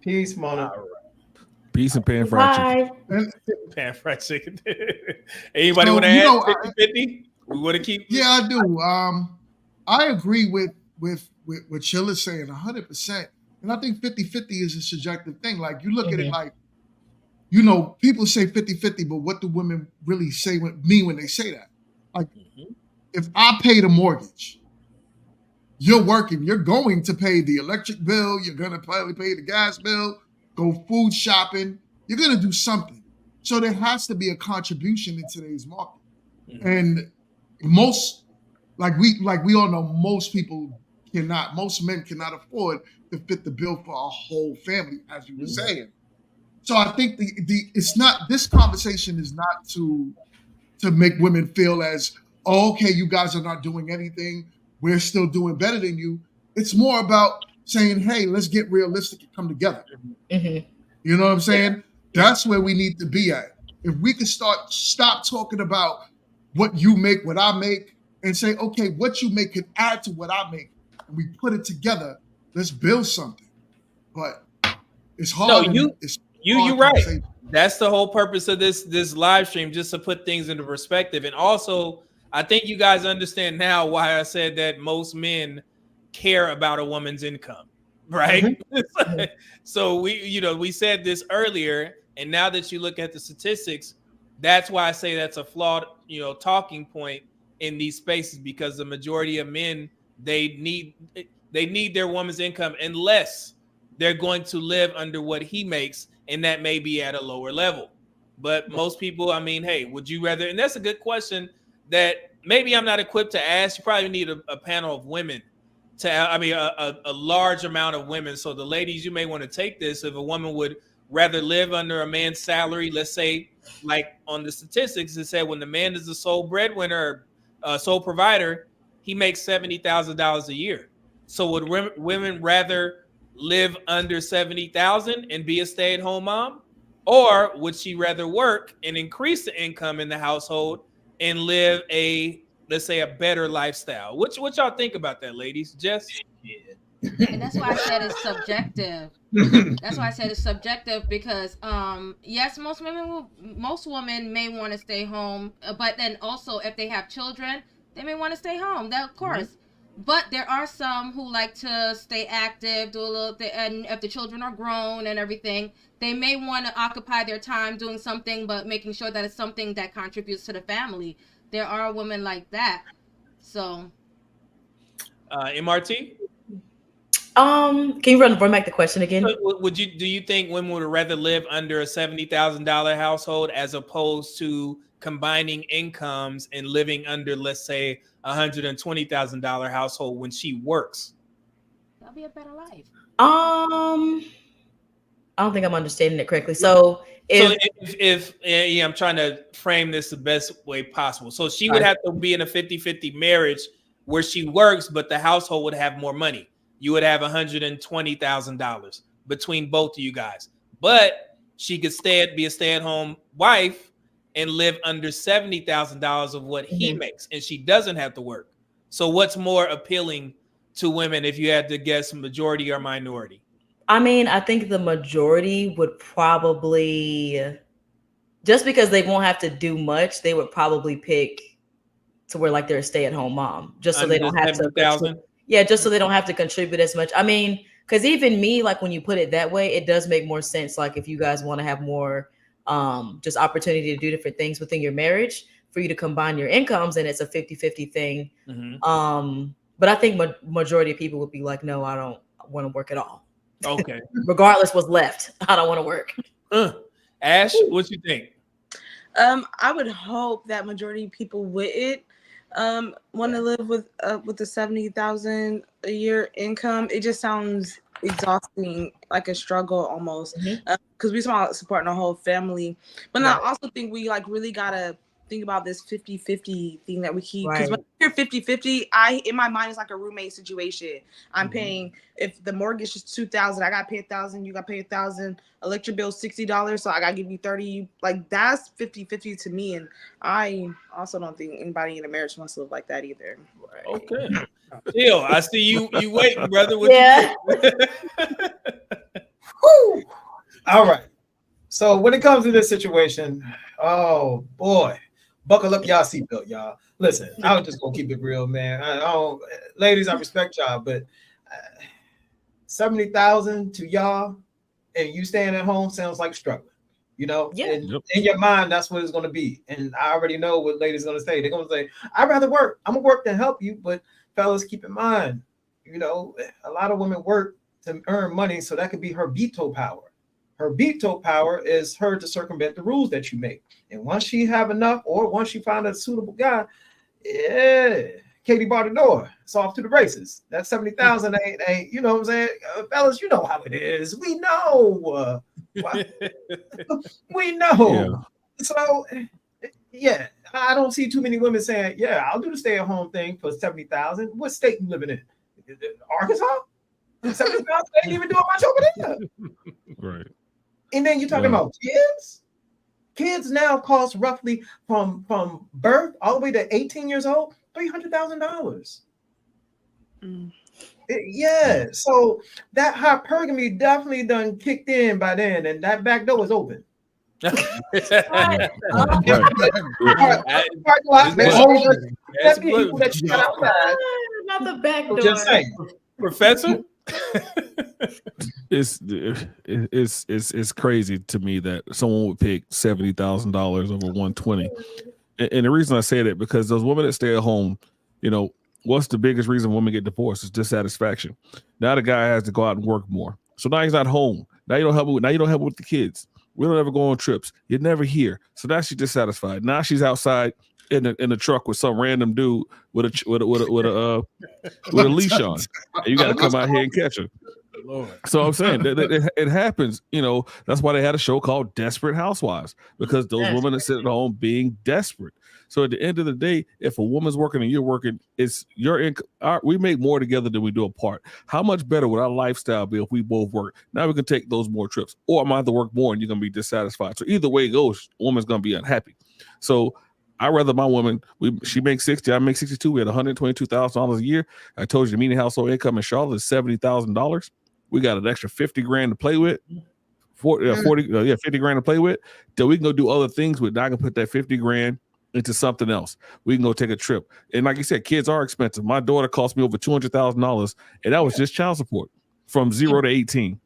Peace, Mona. Peace and pan fried chicken. Pan fried chicken. Anybody So, want to you add know, 50-50? We want to keep. yeah, I do. I agree with what Chill is saying 100%. And I think 50-50 is a subjective thing. Like, you look at it like, you know, people say 50-50, but what do women really say mean when they say that? Like, if I pay the mortgage, you're working, you're going to pay the electric bill, you're going to probably pay the gas bill, go food shopping, you're going to do something. So there has to be a contribution in today's market. And most, like we all know, most men cannot afford to fit the bill for a whole family, as you were saying. So I think it's not, this conversation is not to make women feel as, oh, okay, you guys are not doing anything, we're still doing better than you. It's more about saying, hey, let's get realistic and come together. You know what I'm saying? That's where we need to be at. If we can stop talking about what you make, what I make, and say, okay, what you make can add to what I make, and we put it together, let's build something. But it's hard. No, you're right. That's the whole purpose of this live stream, just to put things into perspective. And also, I think you guys understand now why I said that most men care about a woman's income, right? So we said this earlier, and now that you look at the statistics, that's why I say that's a flawed, talking point in these spaces, because the majority of men, they need their woman's income unless they're going to live under what he makes, and that may be at a lower level. But most people, I mean, hey, would you rather? And that's a good question that maybe I'm not equipped to ask. You probably need a panel of women a large amount of women. So the ladies, you may want to take this. If a woman would rather live under a man's salary, let's say, like on the statistics, it said when the man is the sole breadwinner, sole provider, he makes $70,000 a year. So would women rather live under $70,000 and be a stay-at-home mom, or would she rather work and increase the income in the household and live let's say a better lifestyle? What y'all think about that, ladies? Jess? And that's why I said it's subjective. That's why I said it's subjective, because yes, most women may want to stay home, but then also if they have children, they may want to stay home. That, of course. But there are some who like to stay active, do a little thing, and if the children are grown and everything, they may want to occupy their time doing something, but making sure that it's something that contributes to the family. There are women like that. So, MRT? Can you run back the question again? Do you think women would rather live under a $70,000 household as opposed to combining incomes and living under, let's say, $120,000 household when she works? That'll be a better life. I don't think I'm understanding it correctly. So if I'm trying to frame this the best way possible. So she would have to be in a 50-50 marriage where she works, but the household would have more money. You would have $120,000 between both of you guys. But she could be a stay-at-home wife and live under $70,000 of what he makes, and she doesn't have to work. So what's more appealing to women if you had to guess majority or minority? I mean, I think the majority would probably, just because they won't have to do much, they would probably pick to where like they're a stay-at-home mom, just so they don't have to. Yeah, just so they don't have to contribute as much. I mean, because even me, like when you put it that way, it does make more sense. Like if you guys want to have more just opportunity to do different things within your marriage, for you to combine your incomes, and it's a 50-50 thing. But I think majority of people would be like, no, I don't want to work at all. Okay. Regardless what's left, I don't want to work. Ash, what you think? I would hope that majority of people wouldn't want to live with the $70,000 a year income. It just sounds exhausting, like a struggle almost, because we supporting a whole family. But I also think we like really gotta think about this 50-50 thing that we keep, because when you're 50-50, in my mind it's like a roommate situation. I'm paying, if the mortgage is $2,000, I gotta pay $1,000, you gotta pay $1,000, electric bill $60, so I gotta give you $30. Like that's 50-50 to me, and I also don't think anybody in a marriage wants to live like that either. Okay. Jill, I see you waiting, brother. What you Whew. All right. So when it comes to this situation, oh boy, buckle up y'all seatbelt, y'all. Listen, I was just gonna keep it real, man. I don't, ladies, I respect y'all, but 70,000 to y'all, and you staying at home sounds like struggling. You know, in your mind, that's what it's going to be. And I already know what ladies going to say. They're going to say, I'd rather work. I'm going to work to help you. But fellas, keep in mind, you know, a lot of women work to earn money. So that could be her veto power. Her veto power is her to circumvent the rules that you make. And once she have enough, or once she find a suitable guy, Katie bar the door. It's off to the races. That 70,000 ain't, you know what I'm saying? Fellas, you know how it is. We know. We know. Yeah. So, yeah, I don't see too many women saying, yeah, I'll do the stay-at-home thing for 70,000. What state you living in? Arkansas? 70,000 ain't even doing much over there. Right. And then you're talking about kids? Kids now cost roughly from birth all the way to 18 years old, $300,000. Yeah, so that hypergamy definitely done kicked in by then, and that back door is open. Not the back door. Just saying, Professor. It's crazy to me that someone would pick $70,000 over 120, and the reason I say that because those women that stay at home, you know, what's the biggest reason women get divorced is dissatisfaction. Now the guy has to go out and work more, so now he's not home. Now you don't help with the kids. We don't ever go on trips. You're never here, so now she's dissatisfied. Now she's outside in the truck with some random dude with a leash on, and you got to come out here and catch her. Lord. So I'm saying that it happens. You know, that's why they had a show called Desperate Housewives, because those women that sit at home being desperate. So at the end of the day, if a woman's working and you're working, it's your income. We make more together than we do apart. How much better would our lifestyle be if we both work? Now we can take those more trips, or I might have to work more and you're gonna be dissatisfied. So either way it goes, a woman's gonna be unhappy. So I'd rather my woman, she makes 60, I make 62. We had $122,000 a year. I told you the median household income in Charlotte is $70,000. We got an extra 50 grand to play with. 50 grand to play with. Then we can go do other things with. Now I can put that 50 grand into something else. We can go take a trip. And like you said, kids are expensive. My daughter cost me over $200,000, and that was just child support from 0 to 18.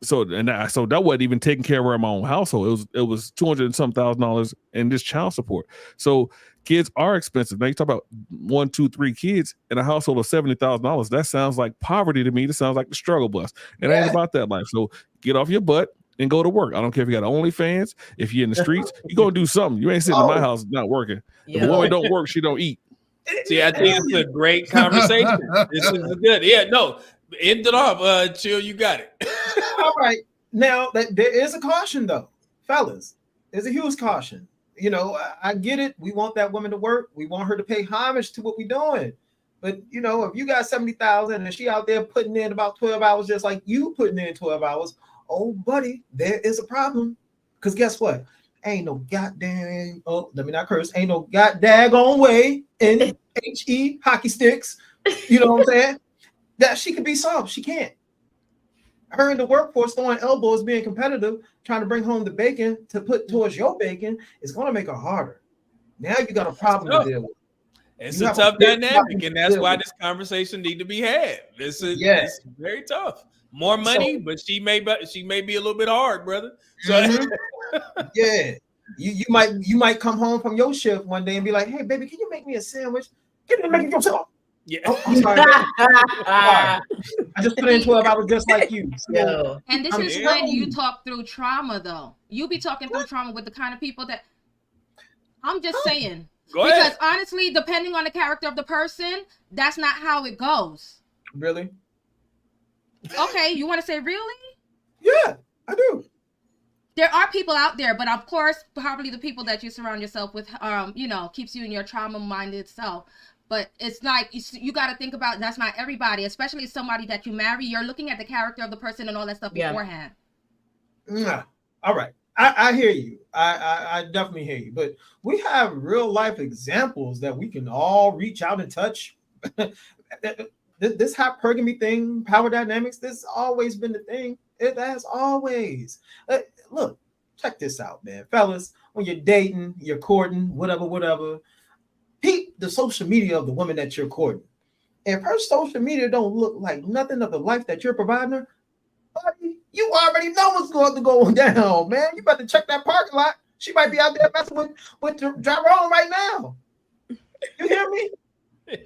So that wasn't even taking care of my own household. It was $200 and some $1,000 in this child support. So kids are expensive. Now you talk about 1, 2, 3 kids in a household of $70,000. That sounds like poverty to me. That sounds like the struggle bus. It ain't about that life. So get off your butt and go to work. I don't care if you got OnlyFans. If you're in the streets, you go do something. You ain't sitting in my house not working. If a woman don't work, she don't eat. See, I think it's a great conversation. This is good. Yeah, no. End it off. Chill, you got it. All right. Now, there is a caution, though. Fellas, there's a huge caution. You know, I get it. We want that woman to work. We want her to pay homage to what we're doing. But, you know, if you got 70,000 and she out there putting in about 12 hours just like you putting in 12 hours, oh, buddy, there is a problem. Because guess what? Ain't no goddamn, let me not curse, ain't no goddamn way in HE hockey sticks, you know what I'm saying? That she could be solved. She can't. Her in the workforce throwing elbows, being competitive, trying to bring home the bacon to put towards your bacon is going to make her harder. Now you got a problem to deal with. It's a tough dynamic, and that's why this conversation need to be had. This is very tough. More money, but she may be a little bit hard, brother. So yeah, you might come home from your shift one day and be like, "Hey, baby, can you make me a sandwich? Get it, make it yourself." Yeah. Oh, I'm sorry. I just put in 12 hours just like you. So, and this is when you talk through trauma, though. You be talking through trauma with the kind of people that I'm just saying. Go ahead. Because honestly, depending on the character of the person, that's not how it goes. Really? Okay, you want to say really? Yeah, I do. There are people out there, but of course, probably the people that you surround yourself with, keeps you in your trauma-minded self. But it's like, you got to think about, that's not everybody, especially somebody that you marry. You're looking at the character of the person and all that stuff beforehand. Yeah. All right. I hear you. I definitely hear you. But we have real life examples that we can all reach out and touch. This hypergamy thing, power dynamics, this has always been the thing. It has always. Look, check this out, man, fellas. When you're dating, you're courting, whatever. Peep the social media of the woman that you're courting. If her social media don't look like nothing of the life that you're providing her, buddy, you already know what's going to go down, man. You better check that parking lot. She might be out there messing with the driver on right now. You hear me?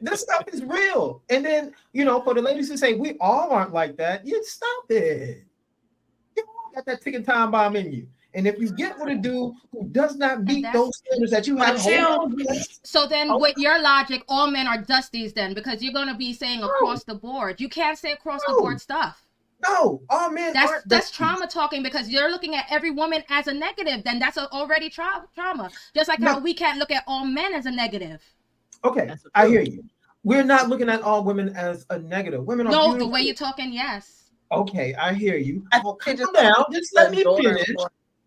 This stuff is real. And then, for the ladies who say we all aren't like that, you stop it. You all got that ticking time bomb in you. And if you get with a dude who does not meet those standards that you have, so then with your logic, all men are dusties then, because you're going to be saying across the board. You can't say across the board stuff. No, all men aren't. That's trauma talking, because you're looking at every woman as a negative. Then that's already trauma. Just like how we can't look at all men as a negative. Okay, I hear you. We're not looking at all women as a negative. Women are beautiful. The way you're talking, yes. Okay, I hear you. Calm down. Just let me finish.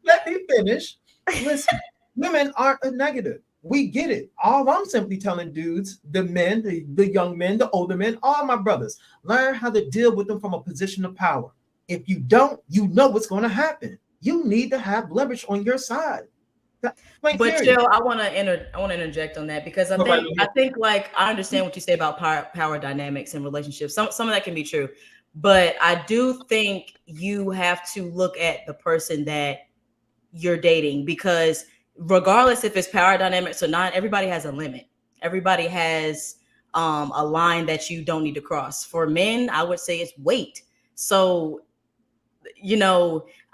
Let me finish. Listen, women aren't a negative. We get it. All I'm simply telling dudes, the men, the young men, the older men, all my brothers, learn how to deal with them from a position of power. If you don't, you know what's going to happen. You need to have leverage on your side. But Jill, I want to interject on that, because I think like I understand what you say about power dynamics and relationships. Some of that can be true, but I do think you have to look at the person that you're dating, because regardless if it's power dynamics or not, everybody has a limit. Everybody has a line that you don't need to cross. For men, I would say it's weight. So,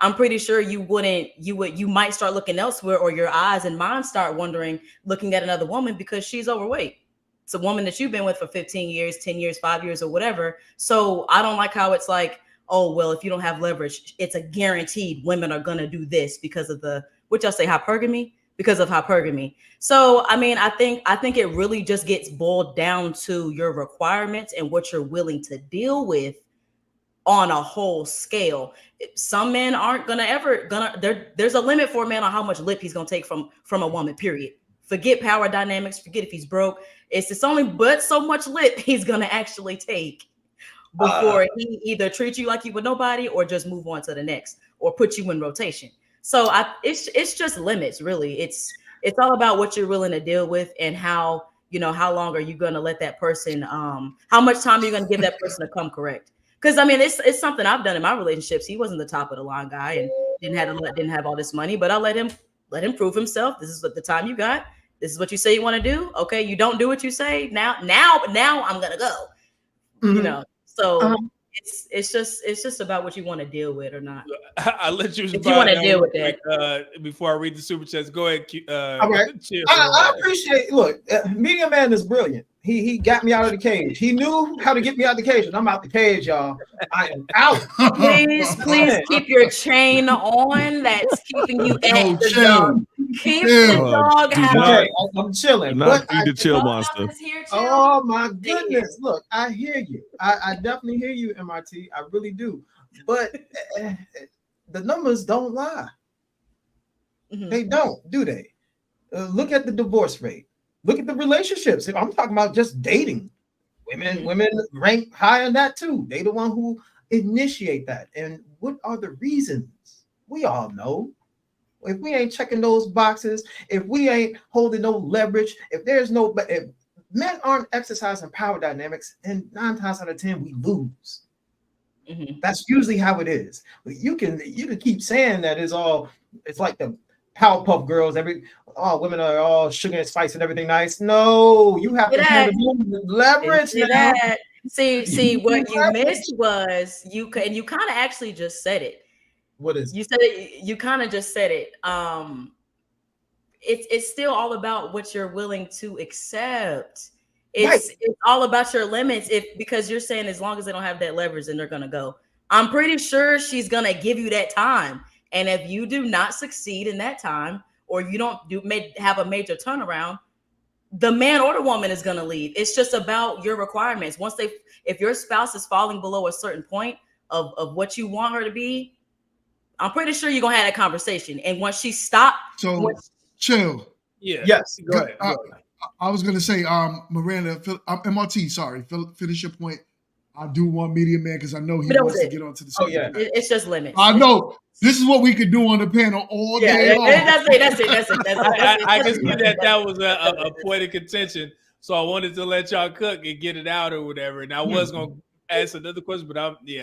I'm pretty sure you might start looking elsewhere, or your eyes and mind start wandering, looking at another woman because she's overweight. It's a woman that you've been with for 15 years, 10 years, 5 years, or whatever. So I don't like how it's like, oh, well, if you don't have leverage, it's a guaranteed women are going to do this because of what y'all say, hypergamy, because of hypergamy. So, I mean, I think it really just gets boiled down to your requirements and what you're willing to deal with on a whole scale. Some men aren't there's a limit for a man on how much lip he's going to take from a woman, period. Forget power dynamics, forget if he's broke. It's only but so much lip he's going to actually take before he either treats you like you were nobody, or just move on to the next, or put you in rotation. So it's just limits, really. It's all about what you're willing to deal with, and how long are you going to let that person, how much time are you going to give that person to come correct? Because I mean, it's something I've done in my relationships. He wasn't the top of the line guy and didn't have all this money, but I let him prove himself. This is what the time you got. This is what you say you want to do. Okay, you don't do what you say. Now I'm gonna go. Mm-hmm. So it's just about what you want to deal with or not. I'll let you. If you want to deal with that, before I read the super chats, go ahead. All right. I appreciate. Look, Media Man is brilliant. He got me out of the cage. He knew how to get me out of the cage, and I'm out the cage, y'all. I am out. Please keep your chain on. That's keeping you at the dog. Keep the dog out. I'm chilling. Not eat the chill monster. Oh my goodness! Look, I hear you. I definitely hear you, MRT. I really do. But the numbers don't lie. Mm-hmm. They don't, do they? Look at the divorce rate. Look at the relationships. I'm talking about just dating. Women rank high on that too. They the one who initiate that. And what are the reasons? We all know. If we ain't checking those boxes, if we ain't holding no leverage, if men aren't exercising power dynamics, and 9 times out of 10 we lose. Mm-hmm. That's usually how it is. But you can keep saying that it's like the Powerpuff Girls. Women are all sugar and spice and everything nice. No, you have to have leverage. See, what you missed was you kind of actually just said it. What is? You said it. You kind of just said it. It's still all about what you're willing to accept. It's all about your limits. Because you're saying as long as they don't have that leverage, then they're gonna go. I'm pretty sure she's gonna give you that time. And if you do not succeed in that time, or you don't have a major turnaround, the man or the woman is going to leave. It's just about your requirements. If your spouse is falling below a certain point of what you want her to be, I'm pretty sure you're going to have that conversation. And once she stopped. So chill. Yeah. Yes. Go ahead. I was going to say, Miranda, MRT, sorry, finish your point. I do want Media Man because I know he wants to get onto the Oh, yeah. It's just limits. I know. This is what we could do on the panel all day long. That's it. I can see that was a point of contention. So I wanted to let y'all cook and get it out or whatever. And I was going to ask another question, but this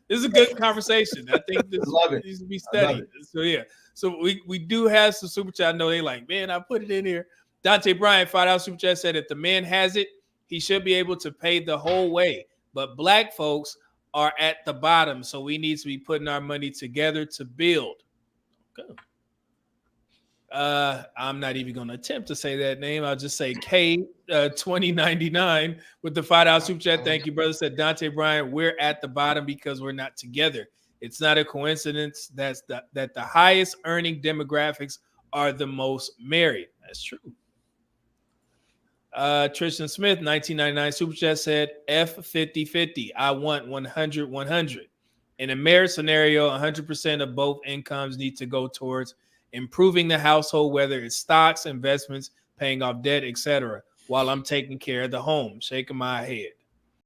is a good conversation. I think this needs to be studied. So yeah. So we do have some super chat. I know they like, man, I put it in here. Dante Bryant, $5 super chat said, if the man has it, he should be able to pay the whole way. But black folks are at the bottom, so we need to be putting our money together to build. Okay. I'm not even going to attempt to say that name. I'll just say K2099 with the $5 super chat. Thank you, brother. Said Dante Bryant, we're at the bottom because we're not together. It's not a coincidence that the highest earning demographics are the most married. That's true. Tristan Smith, 1999 super chat said F50-50. I want 100-100. In a marriage scenario, 100% of both incomes need to go towards improving the household, whether it's stocks, investments, paying off debt, etc., while I'm taking care of the home. Shaking my head.